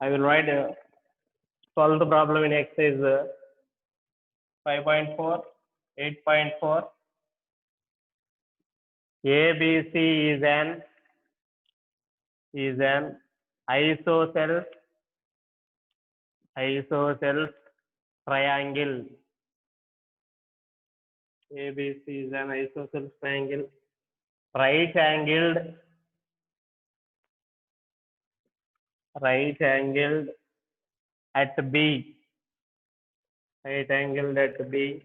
I will write solve the problem in exercise 5.4, 8.4. ABC is an isosceles triangle. ABC is an isosceles triangle, right angled at B, right angled at B,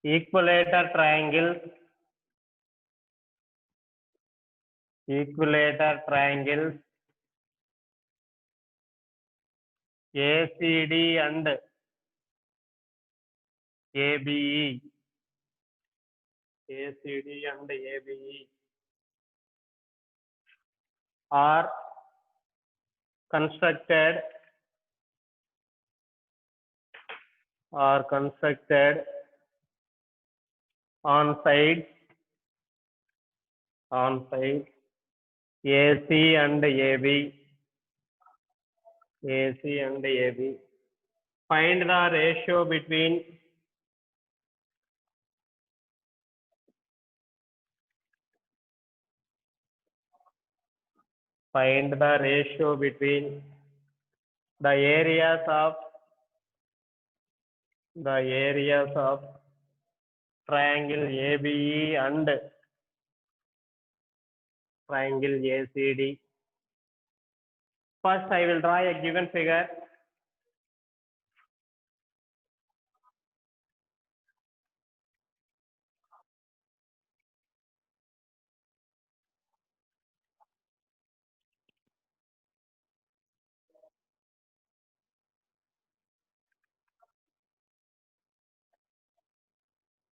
equilateral triangles ACD and ABE, are constructed on sides AC and AB. Find the ratio between the areas of triangle ABE and triangle ACD. First, I will draw a given figure.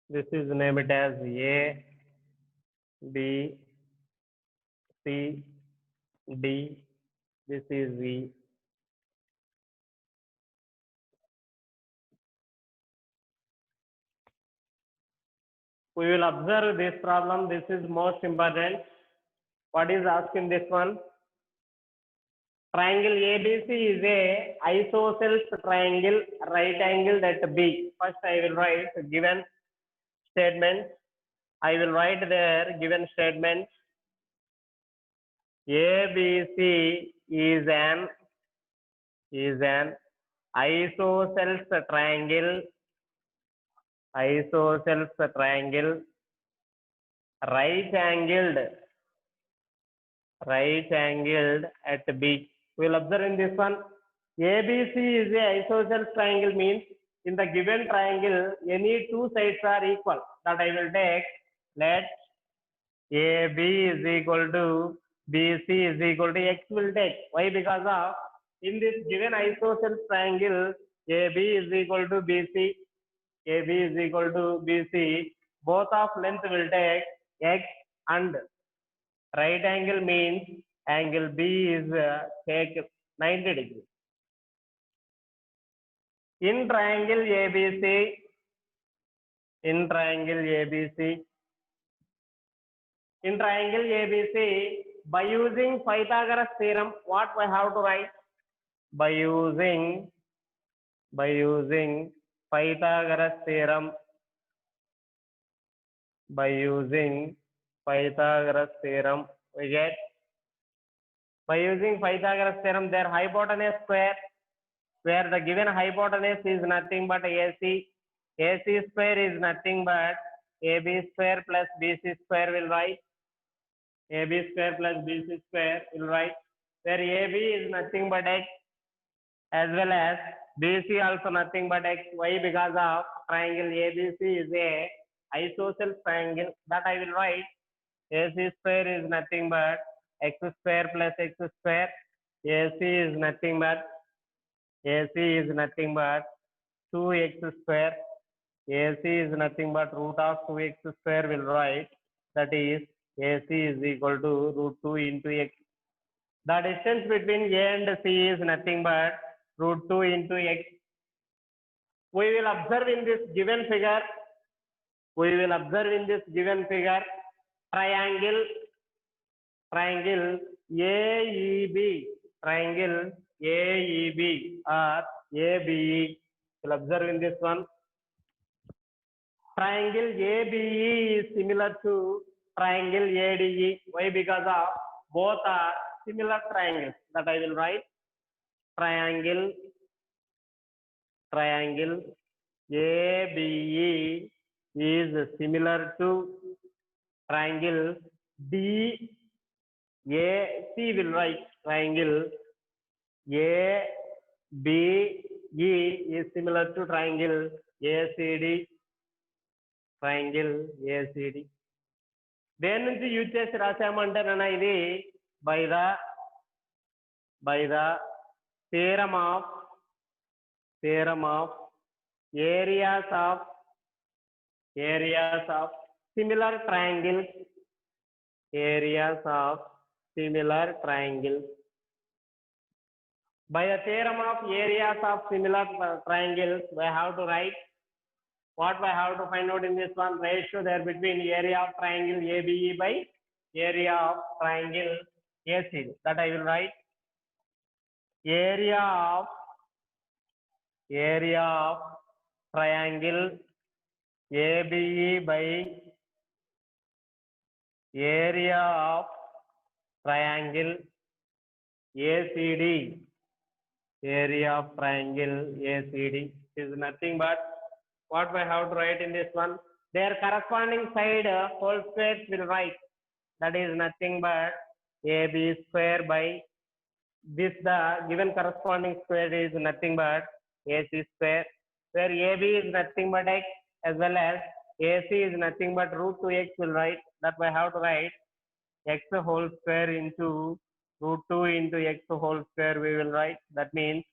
This is named as A, B, C, D. This is E. We will observe this problem. This is most important. What is asked in this one? Triangle ABC is a isosceles triangle, right angled at B. First, I will write given statement. I will write there given statement. ABC is an isosceles triangle, right angled at B. We will observe in this one. ABC is a isosceles triangle means in the given triangle any two sides are equal. That I will take. Let AB is equal to BC is equal to X will take. Why? Because of in this given isosceles triangle AB is equal to BC. Both of length will take X, and right angle means angle B is take 90 degrees. In triangle ABC, by using Pythagoras theorem, what we have to write? By using Pythagoras theorem, we get by using Pythagoras theorem their hypotenuse square, where the given hypotenuse is nothing but AC. AC square is nothing but AB square plus BC square will write. AB square plus BC square will write, where AB is nothing but X as well as BC also nothing but X. Why? Because of triangle ABC is a isosceles triangle. That I will write. AC square is nothing but X square plus X square. AC is nothing but 2X square. AC is nothing but root of 2X square will write. That is AC is equal to root 2 into X. The distance between A and C is nothing but root 2 into X. We will observe in this given figure. Triangle AEB. triangle AEB or ABE. You'll observe in this one. Triangle ABE is similar to triangle ADE. Why? Because of both are similar triangles. That I will write. Triangle ABE is similar to triangle DAC. Will write triangle ABE is similar to triangle ACD. Triangle ACD. దేని నుంచి use చేసి రాసామంటేనన్నా ఇది by the theorem of areas of similar triangles, by the theorem of areas of similar triangles we have to write what we have to find out in this one. Ratio there between area of triangle ABE by area of triangle ACD. That I will write. Area of triangle ABE by area of triangle ACD. Area of triangle ACD is nothing but what we have to write in this one. Their corresponding side whole square will write. That is nothing but AB square by this. The given corresponding square is nothing but AC square, where AB is nothing but x as well as AC is nothing but root 2x will write. That we have to write x whole square into root 2 into x whole square we will write. That means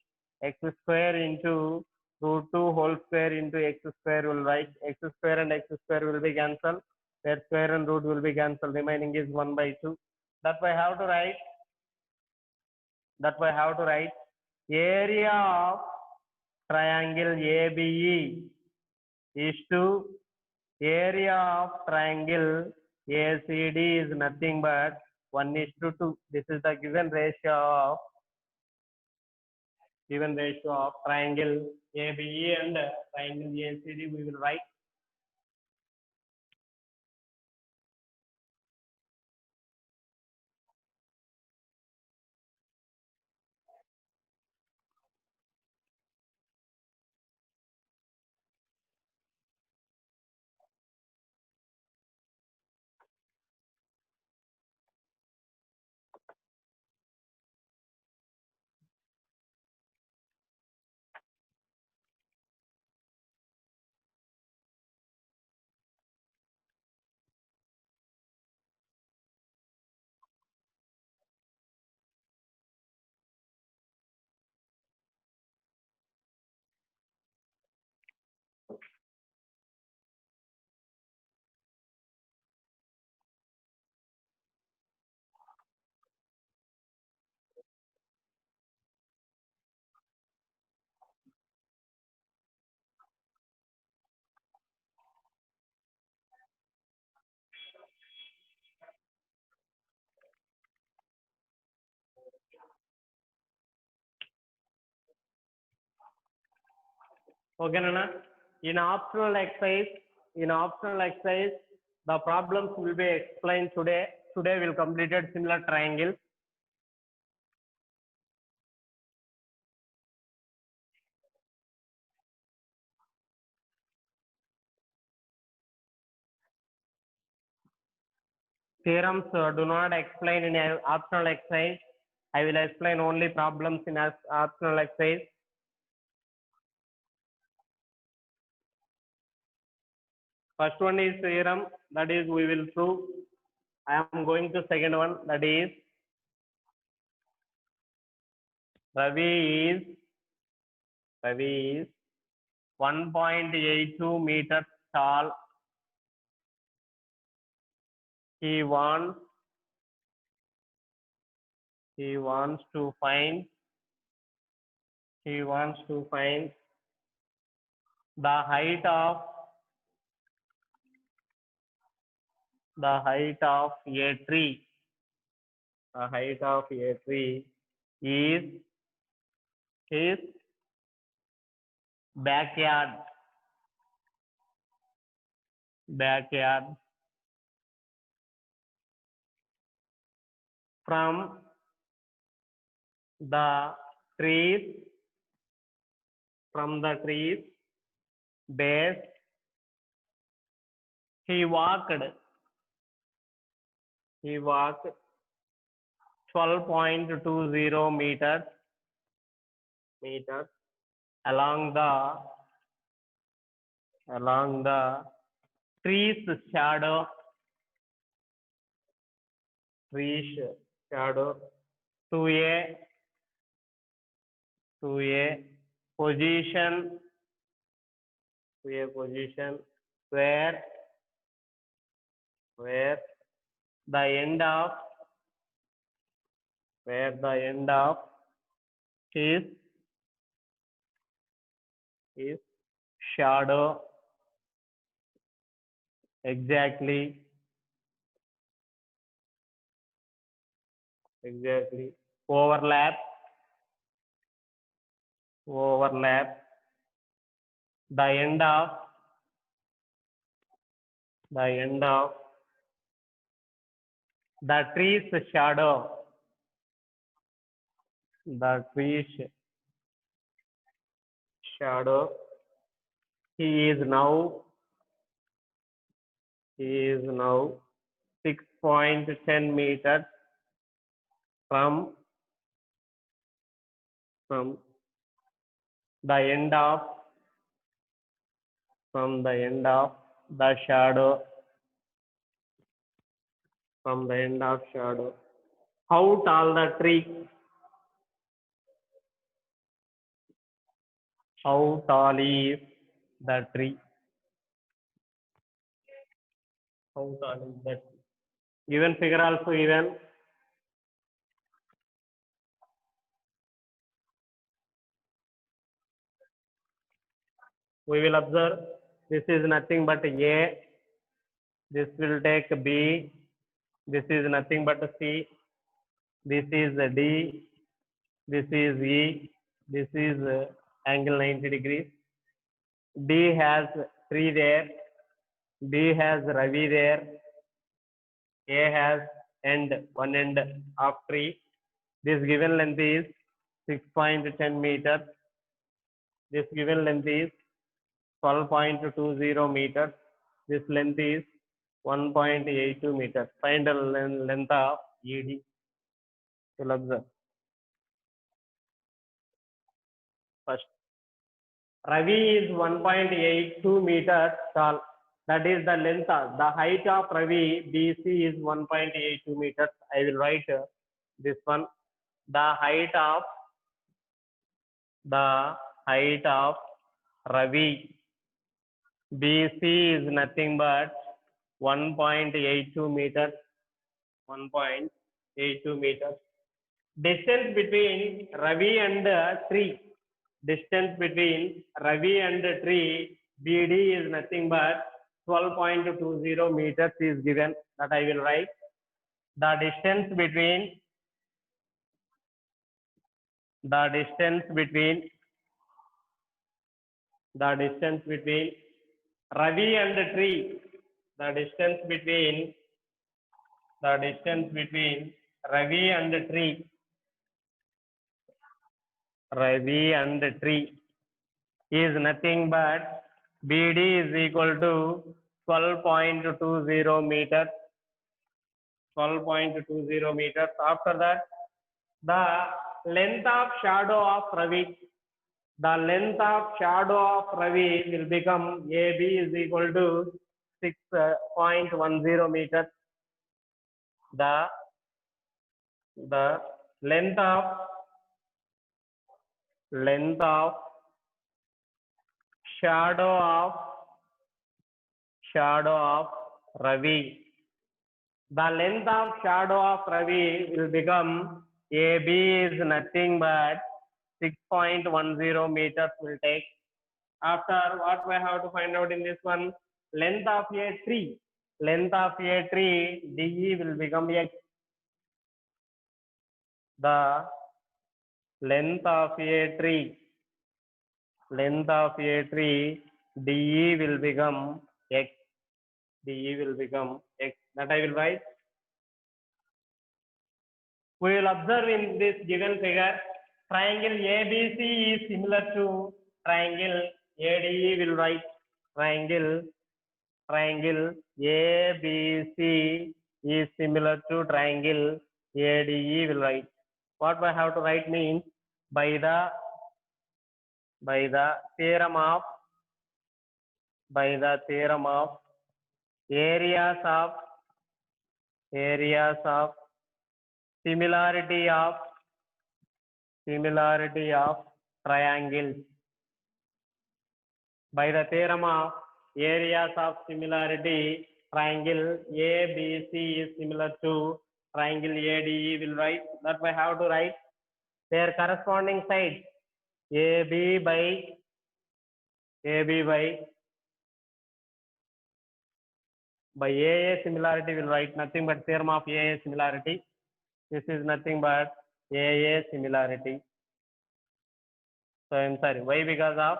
x square into root 2 whole square into x square will write. X square and x square will be cancelled. Their square and root will be cancelled. Remaining is 1 by 2. That we have to write. Area of triangle ABE is to area of triangle ACD is nothing but 1:2. This is the given ratio of triangle ABE and triangle ACD we will write. Okay, Nana. In optional exercise, the problems will be explained today. Today we'll completed similar triangles. Theorems do not explain in an optional exercise. I will explain only problems in optional exercise. First one is theorem, that is we will prove. I am going to second one, that is Ravi is 1.82 meters tall. He wants to find the height of a tree. is his backyard. Backyard. From the trees, from the trees base, he walked 12.20 meters along the trees shadow, trees shadow to a position, where the end of his shadow exactly overlap the end of the tree's shadow, he is now 6.10 meters from the end of the shadow, how tall the tree, how tall is the tree, how tall is that given figure also given. We will observe this is nothing but A, this will take B, this is nothing but C, this is D, this is E, this is angle 90 degrees. D has 3 there, B has Ravi there, A has one end of tree. This given length is 6.10 meters. This given length is 12.20 meters. This length is 1.82 meters. Find the length of ED. You'll observe. First, Ravi is 1.82 meters tall. That is the length of the height of Ravi. BC is 1.82 meters. I will write this one. The height of Ravi BC is nothing but 1.82 meters. 1.82 meters. Distance between Ravi and tree. Distance between Ravi and tree BD is nothing but 12.20 meters is given. That I will write. The distance between Ravi and tree. The distance between Ravi and tree is nothing but BD is equal to 12.20 meters. 12.20 meters. After that, the length of shadow of Ravi. The length of shadow of Ravi will become AB is equal to 6.10 meters. The length of shadow of Ravi. The length of shadow of Ravi will become AB is nothing but 6.10 meters will take. After what we have to find out in this one, length of a tree. Length of a tree DE will become X. The length of a tree, length of a tree, DE will become X. DE will become X. That I will write. We will observe in this given figure, triangle ABC is similar to triangle ADE. Will write triangle ABC is similar to triangle ADE. Will write. What I have to write means by the theorem of areas of similarity of triangles. By the theorem of areas of similarity, triangle ABC is similar to triangle ADE. Will write that I have to write their corresponding sides. AB by AA similarity. Will write nothing but theorem of AA similarity. This is nothing but AA similarity. So I'm sorry. Why? Because of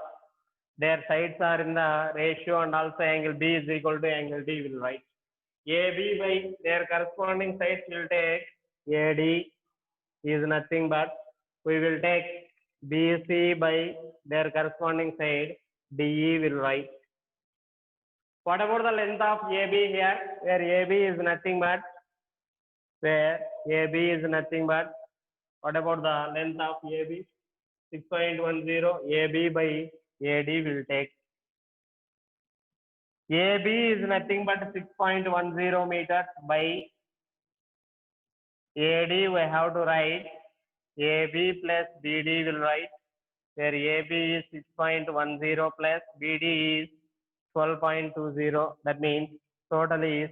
their sides are in the ratio and also angle B is equal to angle D. Will write AB by their corresponding sides will take AD is nothing but we will take BC by their corresponding side DE. Will write. What about the length of AB here? Where AB is nothing but what about the length of AB? 6.10. AB by AD will take. AB is nothing but 6.10 meters by AD. We have to write AB plus BD. Will write where AB is 6.10 plus BD is 12.20. That means total is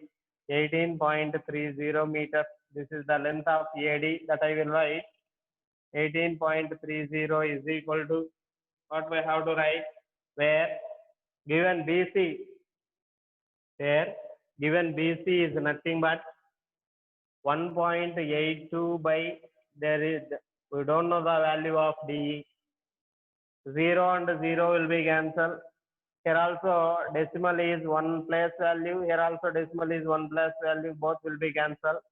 18.30 meters. This is the length of AD. That I will write 18.30 is equal to what we have to write where given BC is nothing but 1.82 by there is we don't know the value of DE. 0 and 0 will be cancelled. Here also decimal is 1 place value. Here also decimal is 1 place value. Both will be cancelled.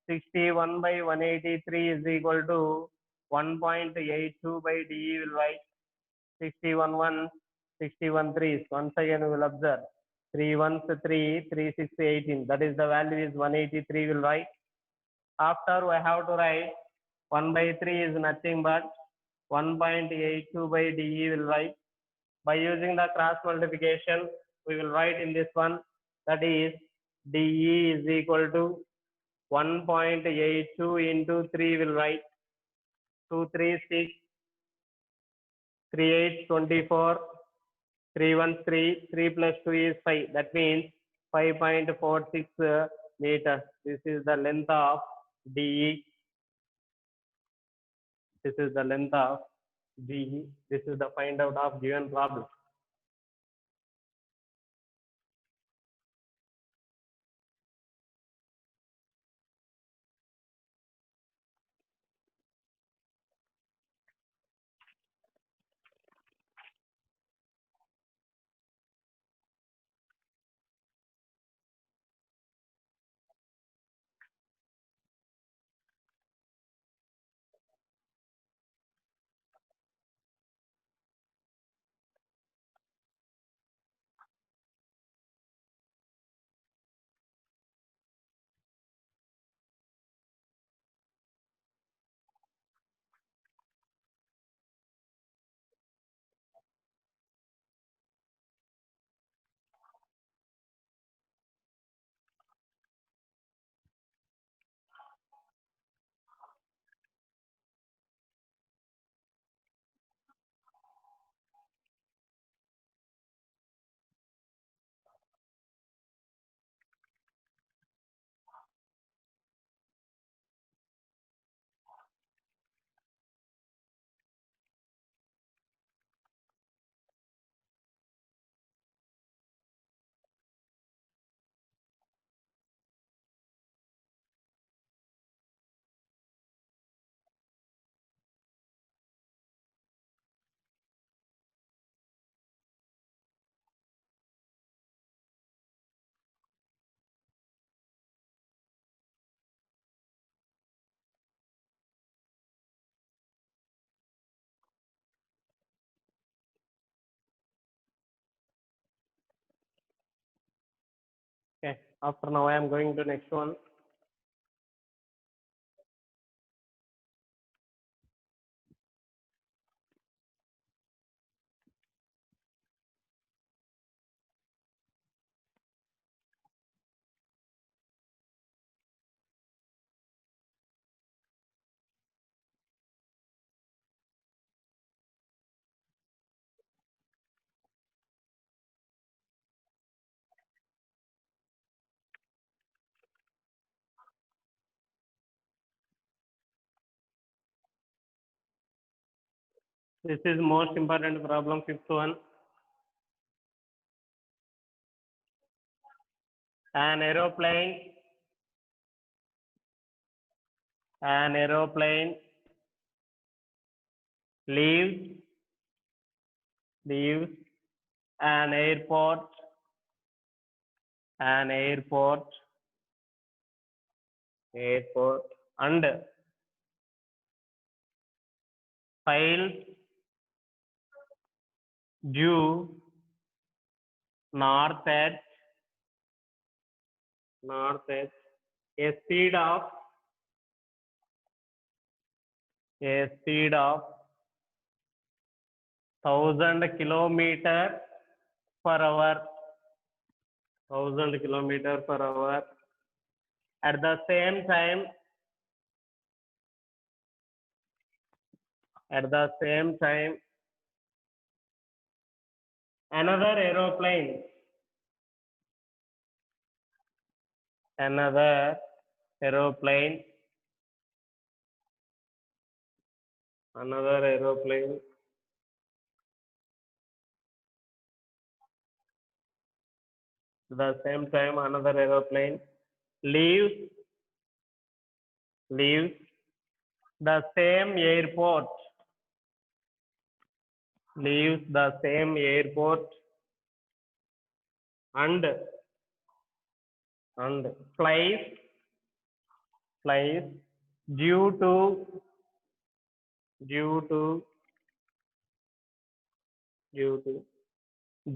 61 by 183 is equal to 1.82 by DE. Will write 61 1, 61 3. Once again we will observe 3 1 3, 3 6 18. That is the value is 183. Will write. After we have to write 1 by 3 is nothing but 1.82 by DE. Will write. By using the cross multiplication, we will write in this one that is DE is equal to 1.82 into 3. Will write 2 3 6, 3 8 24, 3 1 3, 3 plus 2 is 5. That means 5.46 meters. This is the length of DE. This is the length of DE. This is the find out of given problem. After now, I am going to next one. This is most important problem, fifth one. An aeroplane leaves an airport and files due north at a speed of 1,000 kilometer per hour. 1,000 kilometer per hour. At the same time, another aeroplane the same time another aeroplane leaves the same airport and flies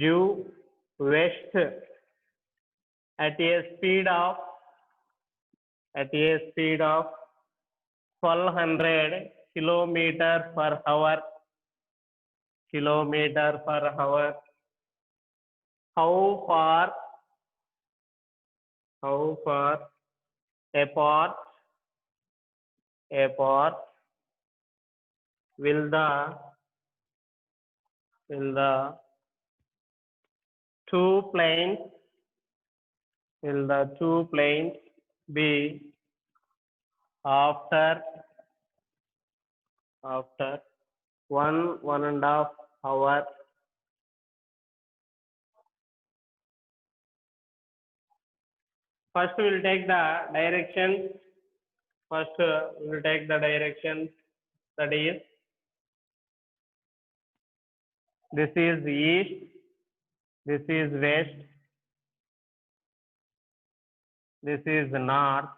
due west at a speed of 1,200 kilometer per hour. How far apart will the two planes be after 1.5 hours? First, we will take the directions. That is, this is east, this is west, this is north,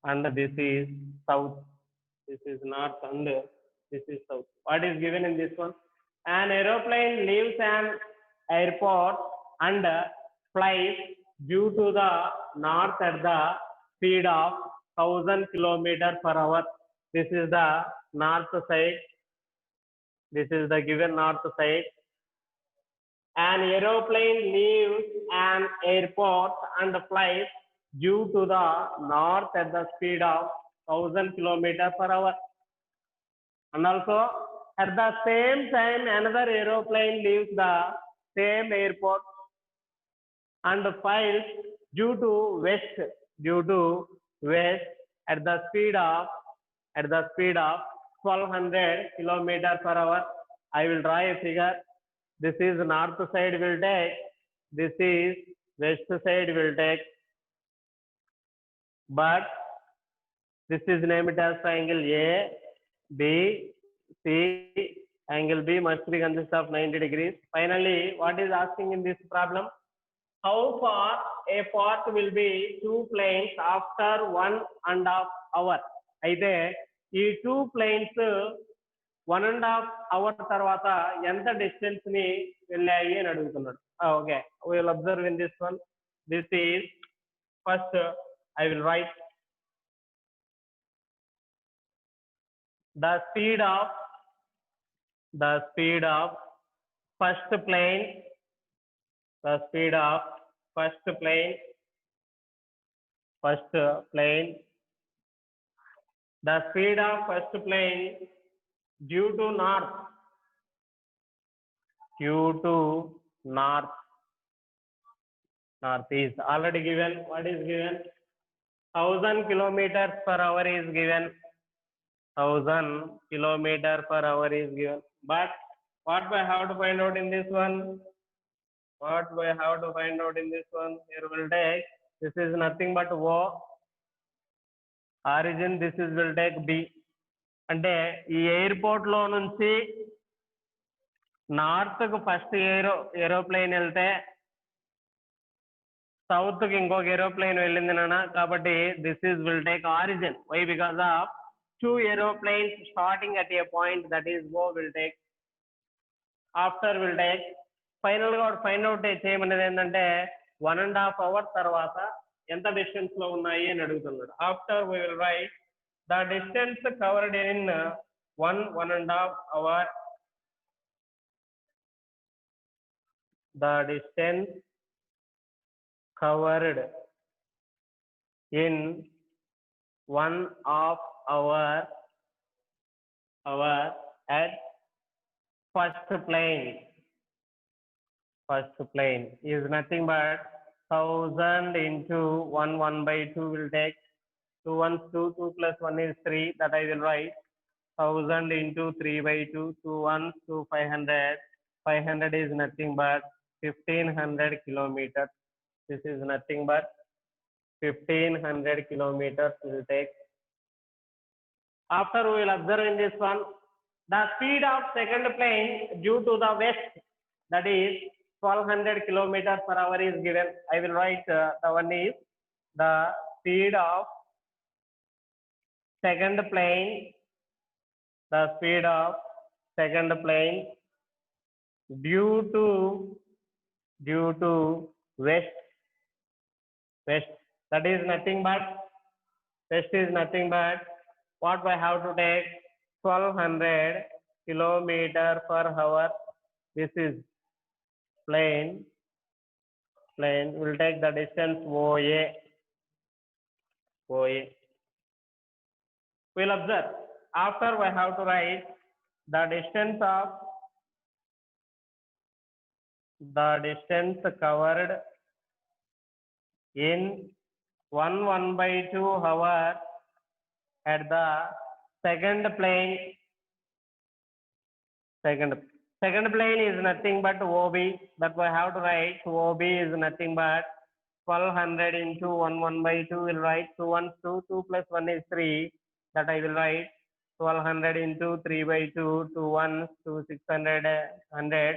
and this is south. What is given in this one? An aeroplane leaves an airport and flies due to the north at the speed of 1,000 kilometer per hour. This is the north side. This is the given north side. An aeroplane leaves an airport and flies due to the north at the speed of 1,000 kilometer per hour. And also, at the same time, another aeroplane leaves the same airport and flies due to west at the speed of 1,200 kilometer per hour. I will draw a figure. This is north side will take. This is west side will take. But this is named as triangle A, B, C. Angle B must be consist of 90 degrees. Finally, what is asking in this problem? How far apart will be two planes after 1.5 hour? అయితే ఈ two planes 1.5 hour తర్వాత ఎంత distance ని వెళ్ళాయి అని అడుగుతున్నాడు. Okay, we will observe in this one. This is First, I will write the speed of first plane, the speed of first plane, the speed of first plane due to north, north is already given. What is given? 1000 kilometers per hour is given. 1000 kilometers per hour is given. But what we have to find out in this one? Here will take, this is nothing but O. Origin, this is will take B. అంటే ఈ airport లో నుంచి north కు first aeroplane వెళ్తే south కి ఇంకొక aeroplane వెళ్ళింది నాన్న. కాబట్టి this is will take origin. Why? Because of 2 aeroplanes starting at a point, that is O will take. After will take, final గా ఫైండ్ అవుట్ చేయమనేది ఏంటంటే 1.5 hours తర్వాత ఎంత డిస్టెన్స్ లో ఉన్నాయి అని అడుగుతున్నాడు. After we will write the distance covered in 1.5 hour. The distance covered in 1.5 hour at first plane is nothing but 1000 into 1/2 will take 2 1s 2, 2 plus 1 is 3, that I will write 1000 into 3/2, 2 1s 2, 500. 500 is nothing but 1500 kilometers. This is nothing but 1500 kilometers will take. After we will observe in this one, the speed of second plane due to the west, that is 1200 kilometers per hour is given. I will write the one is the speed of second plane, due to west, that is nothing but what I have to take 1200 kilometer per hour. This is plane will take the distance OA. We'll observe. After we have to write the distance covered in 1/2 hour at the second plane. Second plane is nothing but OB. That we have to write. OB is nothing but 1200 into 1/2 will write 2 1s 2, 2 plus 1 is 3. That I will write 1200 into 3/2, 2 1s 2, 600, 100.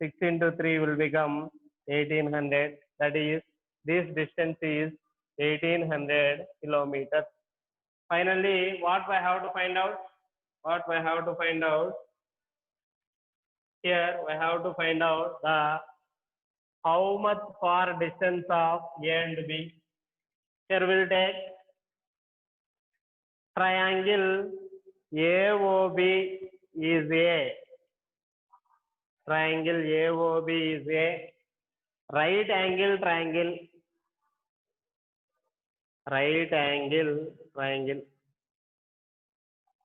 6 into 3 will become 1800. That is, this distance is 1800 kilometers. Finally, what we have to find out? Here we have to find out the how much far distance of A and B. Here we will take triangle AOB is A. Triangle AOB is A. Right angle triangle.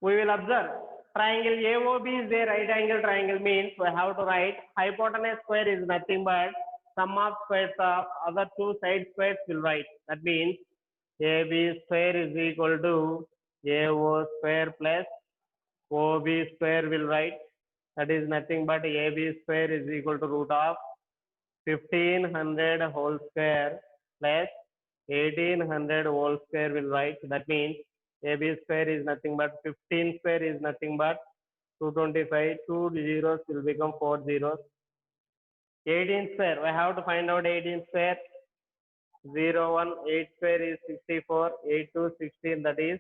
We will observe triangle AOB is a right angle triangle, means we have to write hypotenuse square is nothing but sum of squares of other two side squares will write. That means AB square is equal to AO square plus OB square will write. That is nothing but AB square is equal to root of 1500 whole square plus 1800 whole square will write. That means AB square is nothing but 15 square is nothing but 225. 2 zeros will become 4 zeros. 18 square, we have to find out 18 square. 0 1 8 square is 64. 8 2 16, that is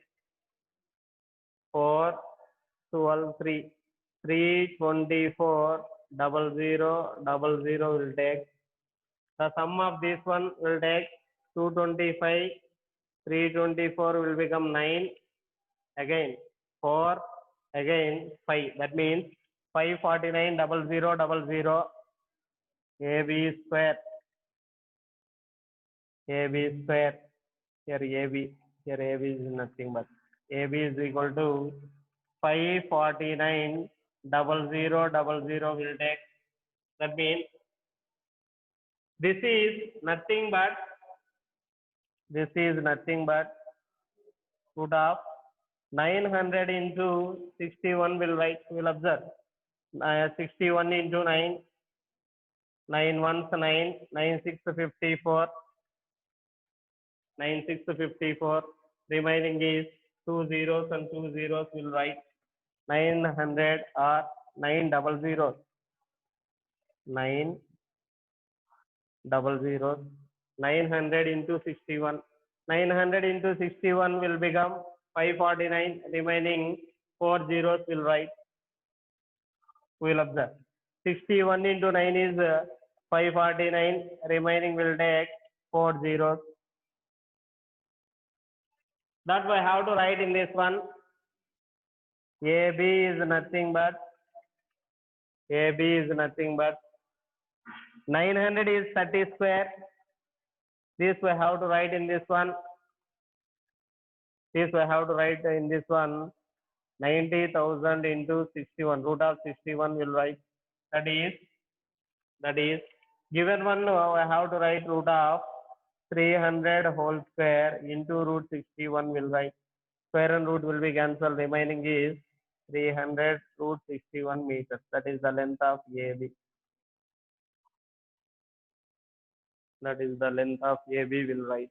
4 12 3. 324 00 00 will take. The sum of this one will take 225, 324 will become 9, again 4, again 5. That means 549 0000 AB square, AB square. Here AB, here AB is nothing but AB is equal to 549 0000 will take. That means this is nothing but root of 900 into 61 will observe. 61 into 9, 9 ones 9, 9 6 54, 9 6 54. Remaining is 2 zeros and 2 zeros will write 900 or 9 double zeros. 9 double zeros. 900 into 61. 900 into 61 will become 549. Remaining 4 zeros will write. We will observe. 61 into 9 is 549. Remaining will take 4 zeros. That's why how to write in this one. AB is nothing but 900 is 30 square. This way how to write in this one. 90,000 into 61. Root of 61 will write. That is given one. How to write root of 300 whole square into root 61 will write. Square and root will be cancelled. Remaining is 300 root 61 meters. That is the length of AB. Will write.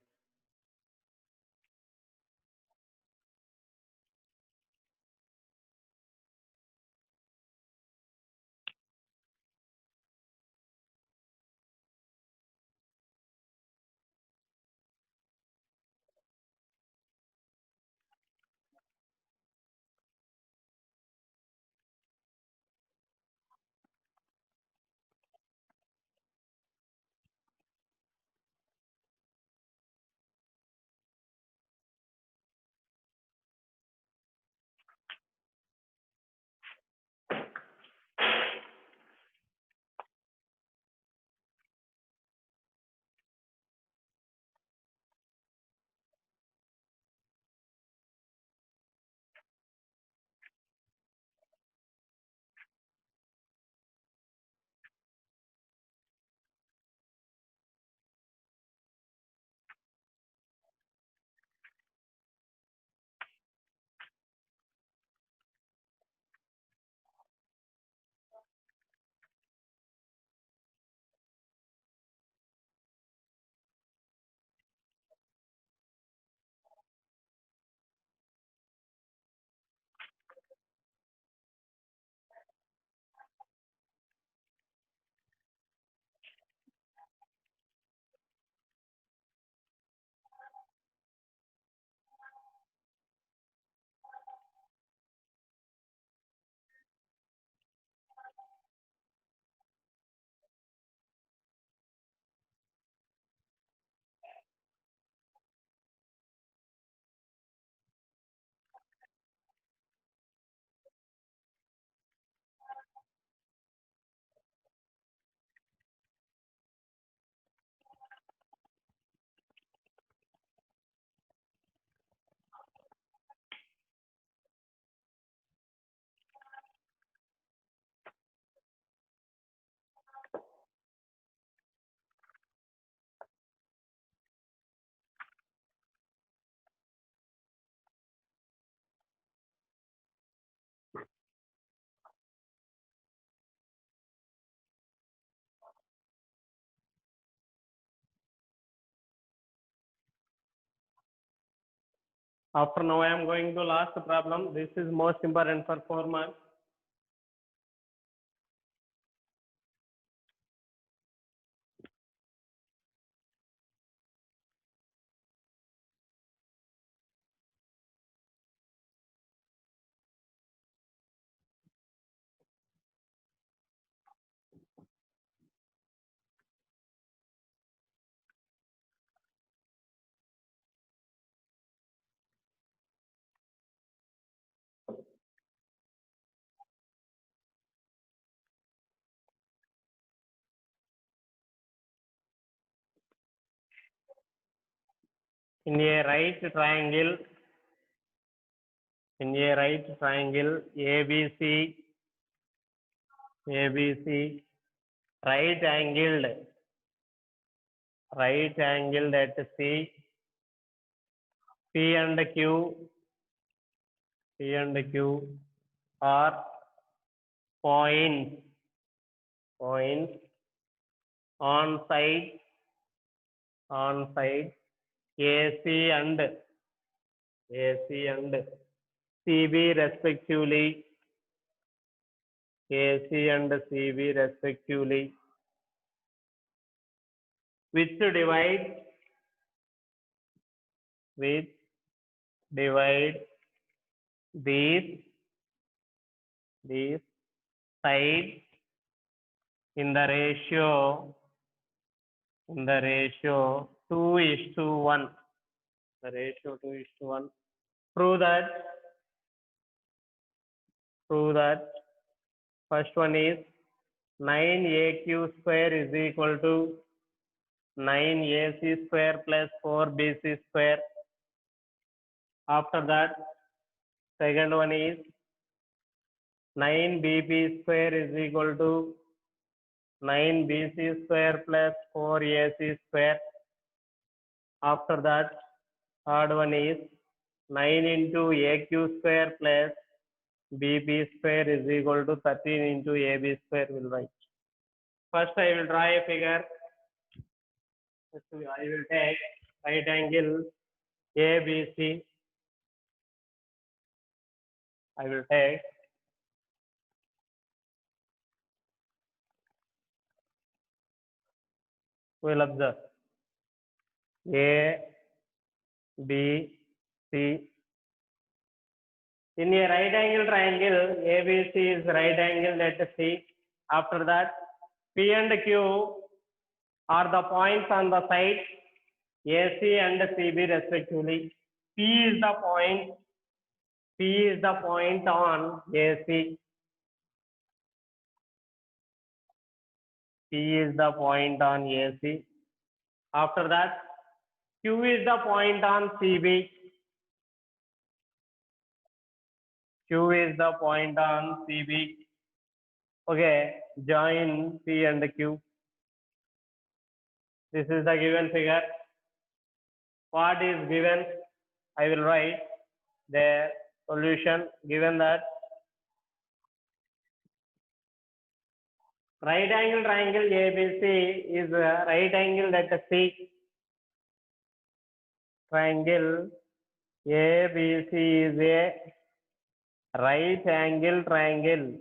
After now, I am going to last problem. This is most important for 4 marks. in a right triangle, in a right triangle ABC, ABC, right angled at C, P and Q, P and Q are points, points on side AC and CB respectively, AC and CB respectively, which divide these sides in the ratio 2:1. The ratio 2:1. Prove that first one is 9AQ square is equal to 9AC square plus 4BC square. After that, second one is 9BP square is equal to 9BC square plus 4AC square. After that, third one is 9 into AQ square plus BP square is equal to 13 into AB square. Will write. First, I will draw a figure. First, I will take right angle ABC. I will take we will observe A, B, C. In a right angle triangle, ABC is right angle at C. After that, P and Q are the points on the side AC and CB respectively. P is the point on AC. P is the point on AC. After that, Q is the point on CB. Q is the point on CB. Okay, join P and Q. This is the given figure. What is given? I will write the solution. Given that right angle triangle ABC is right angle at C. Triangle ABC is a right angle triangle.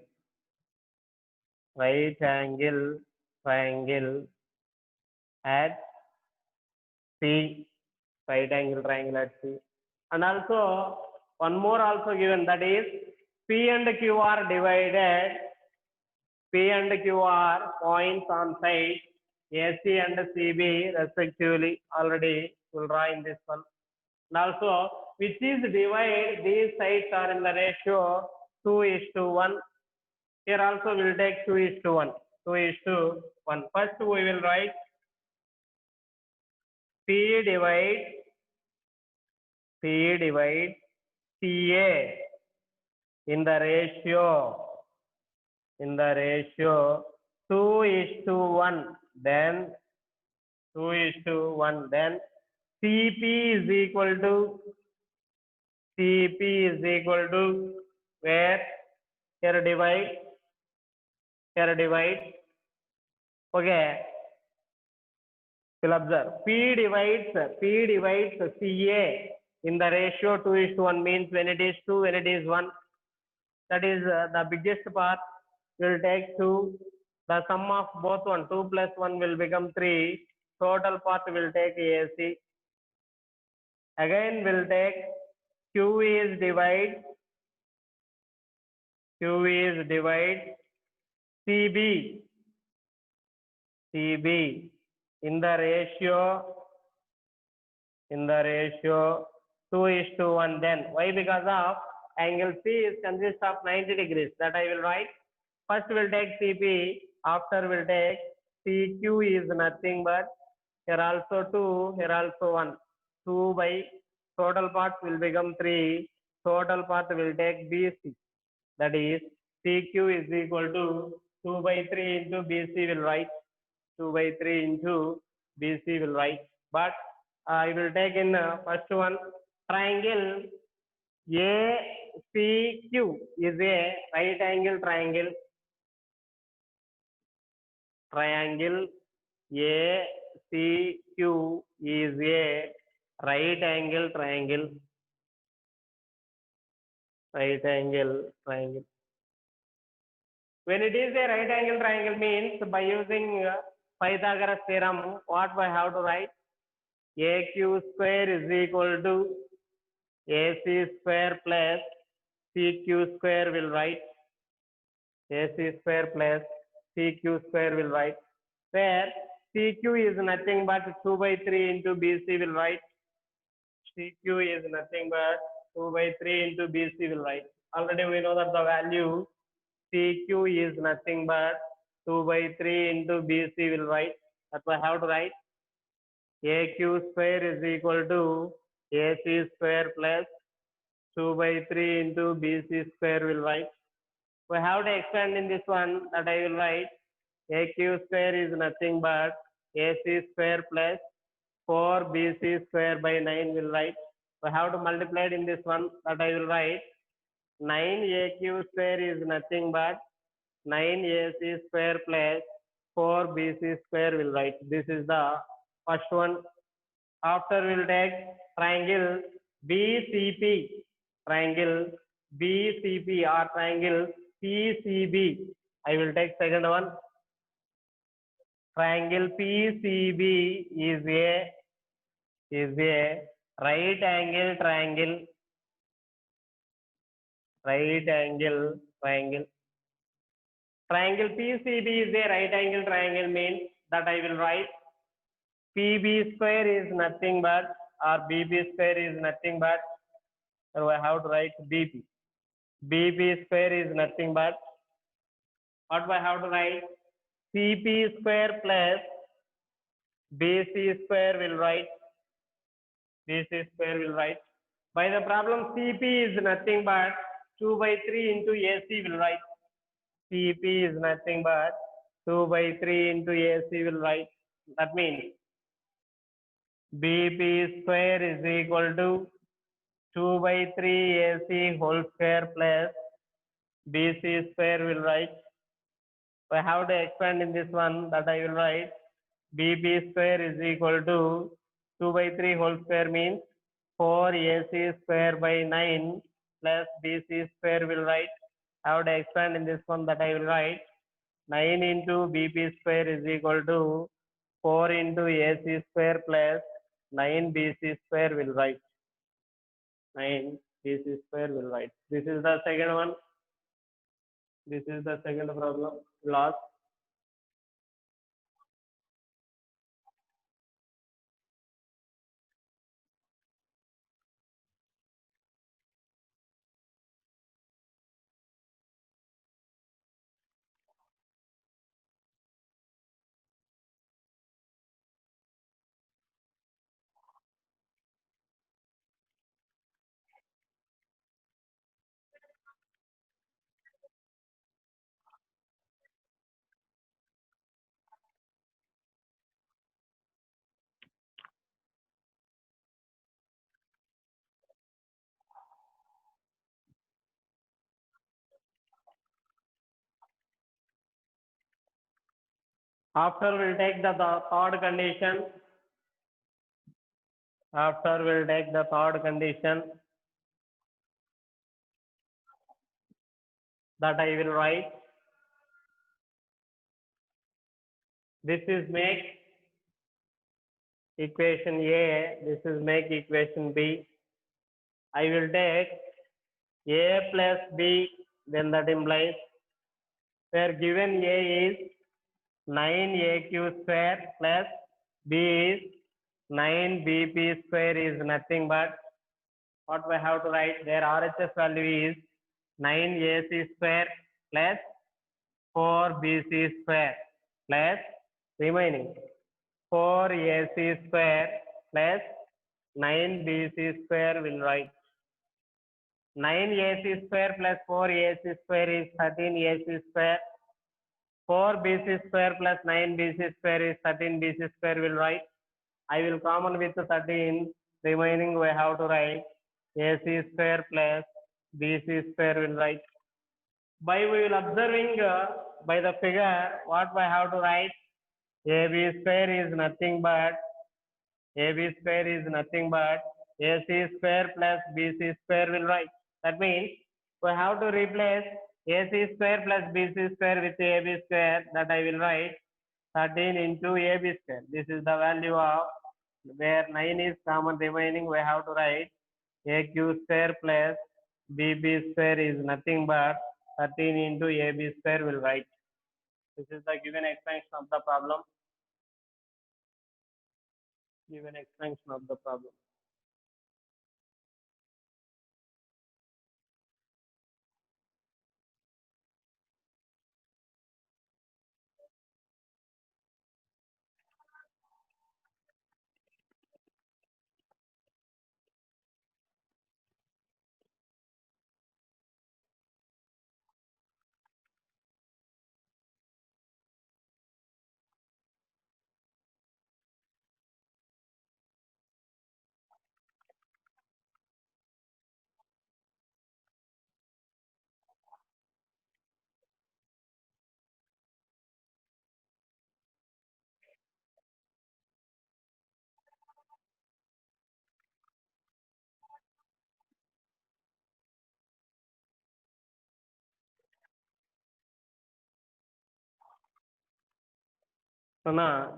Right angle triangle at C. Right angle triangle at C. And also one more also given, that is P and Q are divided. P and Q are points on side AC and CB respectively. Already will draw in this one. And also which is divide, these sides are in the ratio 2:1. Here also we will take 2:1. 2:1. First we will write P divide CA in the ratio 2:1. Then 2:1. Then CP is equal to where? Here divide. Okay. We'll observe. P divides CA in the ratio 2:1 means when it is 2, when it is 1. That is the biggest part. We'll take 2. The sum of both 1, 2 plus 1 will become 3. Total part will take AC. Again we'll take Q is divide CB in the ratio 2:1. Then why? Because of angle C is consists of 90 degrees. That I will write. First we'll take CP. After we'll take CQ is nothing but here also 2, here also 1. 2 by total parts will become 3. Total part will take BC. That is PQ is equal to 2 by 3 into BC will write. 2 by 3 into BC will write. But I will take in first one triangle ACQ is a right angle triangle. Triangle ACQ is a right angle triangle. Right angle triangle. When it is a right angle triangle means by using Pythagoras theorem, what I have to write? AQ square is equal to AC square plus CQ square will write. AC square plus CQ square will write. Where CQ is nothing but 2 by 3 into BC will write. CQ is nothing but 2 by 3 into BC will write. Already we know that the value CQ is nothing but 2 by 3 into BC will write. That's why I have to write. AQ square is equal to AC square plus 2 by 3 into BC square will write. We have to expand in this one that I will write. AQ square is nothing but AC square plus 4BC square by 9 will write. We have to multiply it in this one that I will write. 9AQ square is nothing but 9AC square plus 4BC square will write. This is the first one. After we'll take triangle BCP. Triangle BCP or triangle PCB. I will take second one. Triangle PCB is a right angle triangle. Right angle triangle. Triangle PCB is a right angle triangle means that I will write PB square is nothing but or BB square is nothing but, so I have to write BP. BP square is nothing but, what do I have to write? CP square plus BC square will write. BC square will write. By the problem CP is nothing but 2 by 3 into AC will write. CP is nothing but 2 by 3 into AC will write. That means BP square is equal to 2 by 3 AC whole square plus BC square will write. So I have to expand in this one that I will write BP square is equal to 2 by 3 whole square means 4 AC square by 9 plus BC square will write. I have to expand in this one that I will write 9 into BP square is equal to 4 into AC square plus 9 BC square will write. 9 BC square will write. This is the second one. This is the second problem. Last. After we'll take the third condition. After we'll take the third condition that I will write. This is make equation A. This is make equation B. I will take A plus B, then that implies where given A is 9AQ square plus B is 9BP square is nothing but, what we have to write, their RHS value is 9AC square plus 4BC square plus remaining 4AC square plus 9bc square will write 9ac square plus 4ac square is 13ac square. 4bc square plus 9bc square is 13bc square will write. I will common with 13. Remaining we have to write ac square plus bc square will write. By we will observing by the figure what we have to write. AB square is nothing but AC square plus BC square will write. That means we have to replace AC square plus BC square with AB square, that I will write 13 into AB square. This is the value of where 9 is common remaining, we have to write AQ square plus BB square is nothing but 13 into AB square will write. This is the given extension of the problem. Given extension of the problem.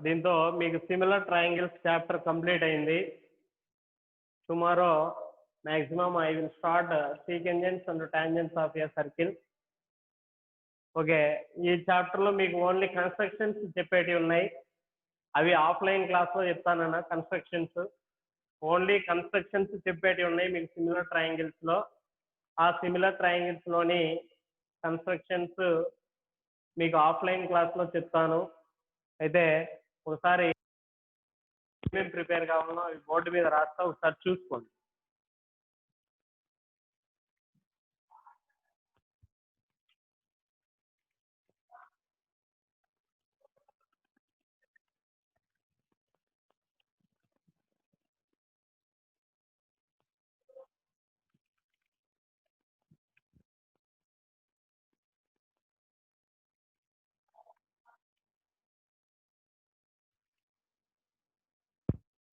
దీంతో మీకు similar triangles chapter complete అయింది. Tomorrow maximum I will start secants and tangents of a circle. Okay, ఈ చాప్టర్లో మీకు only constructions చెప్పేటివి ఉన్నాయి. అవి offline క్లాస్లో చెప్తానన్నా. Constructions only constructions చెప్పేటివి ఉన్నాయి మీకు సిమిలర్ ట్రయాంగిల్స్లో. ఆ సిమిలర్ ట్రయాంగిల్స్లోని కన్స్ట్రక్షన్స్ మీకు ఆఫ్లైన్ క్లాస్లో చెప్తాను. అయితే ఒకసారి ఏమేమి ప్రిపేర్ కావాలో అవి బోర్డు మీద రాస్తా, ఒకసారి చూసుకోండి.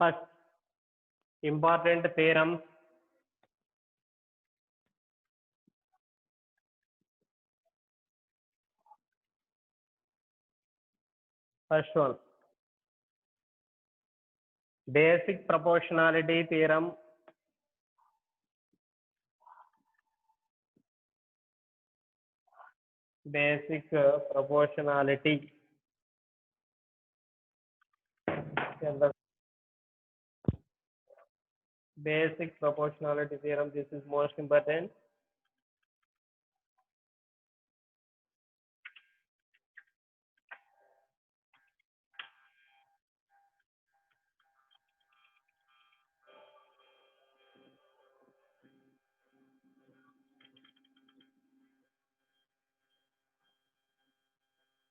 First important theorem. First one basic proportionality theorem. basic proportionality. Basic proportionality theorem, this is most important.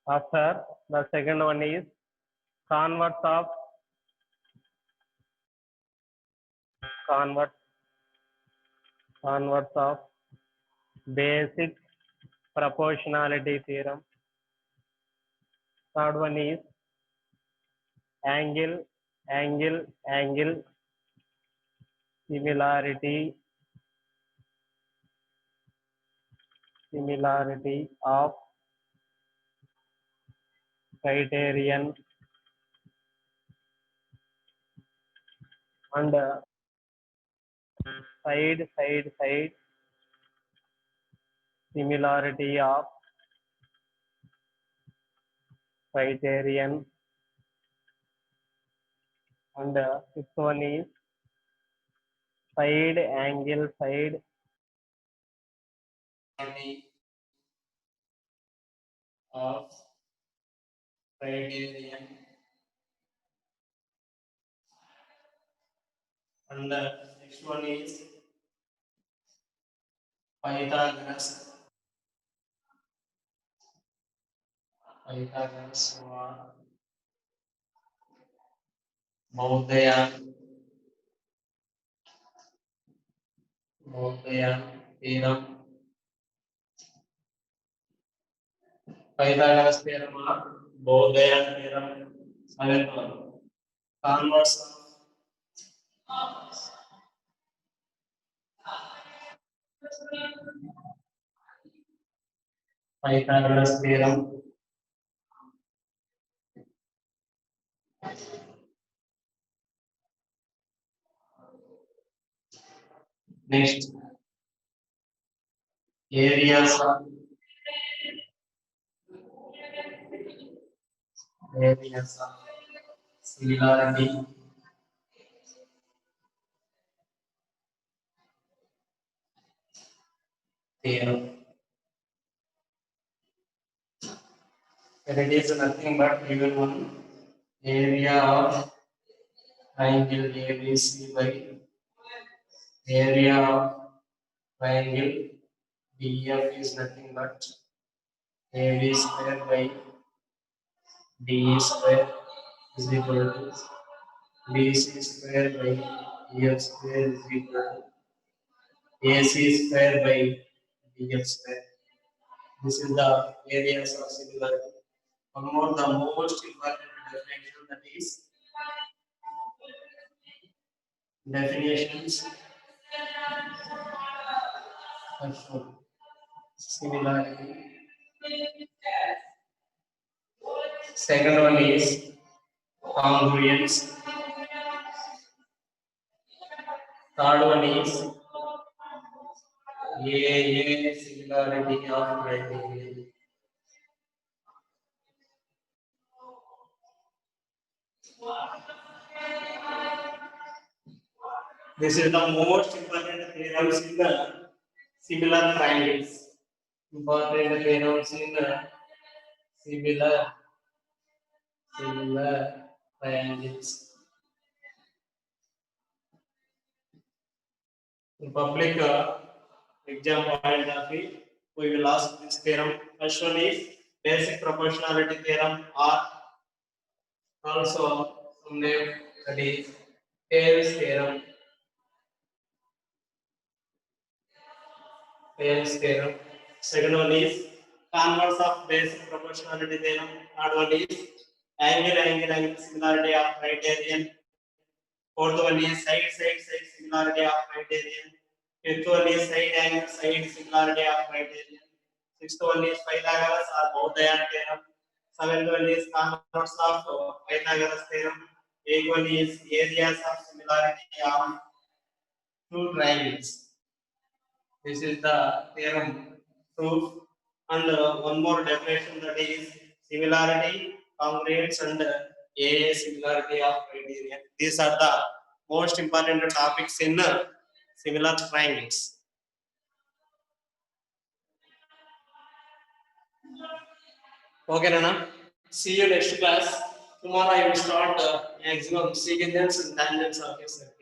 After the second one is converse of basic proportionality theorem. Third one is angle similarity of criterion and side similarity of criterion, and fifth one is side angle of criterion and next one is Pythagoras. Pythagoras Baudayan theorem. Pythagoras theorem or Baudayan theorem. Seventh one. Converse Pythagoras theorem. Next, areas of similarity theorem. And it is nothing but given one area of triangle ABC by area of triangle DF is nothing but AB square by DE square is equal to BC square by EF square is equal to AC square by DF square. This is the areas of similarity. One more, the most important definition, that is definitions. First one, similarity. Second one is congruence. Third one is AA similarity of criterion. This is the most important theorems in the similar triangles. Important theorems in the similar triangles. In public exam point of view, we will ask this theorem. First one is basic proportionality theorem, or also some name, that is Thales theorem. Thales theorem. Second one is converse of basic proportionality theorem. Third one is angle similarity of criterion. Fourth one is side similarity of criterion. Fifth one is side similarity of criterion. Sixth one is Pythagoras or Baudayan theorem. Seventh one is converse of Pythagoras theorem. Eighth one is areas of similarity of two triangles. This is the theorem proof. And one more definition, that is similarity, congruence, and AA similarity of criterion. These are the most important topics in similar triangles. Okay, Nana. See you next class. Tomorrow I will start maximum secants and tangents of a circle.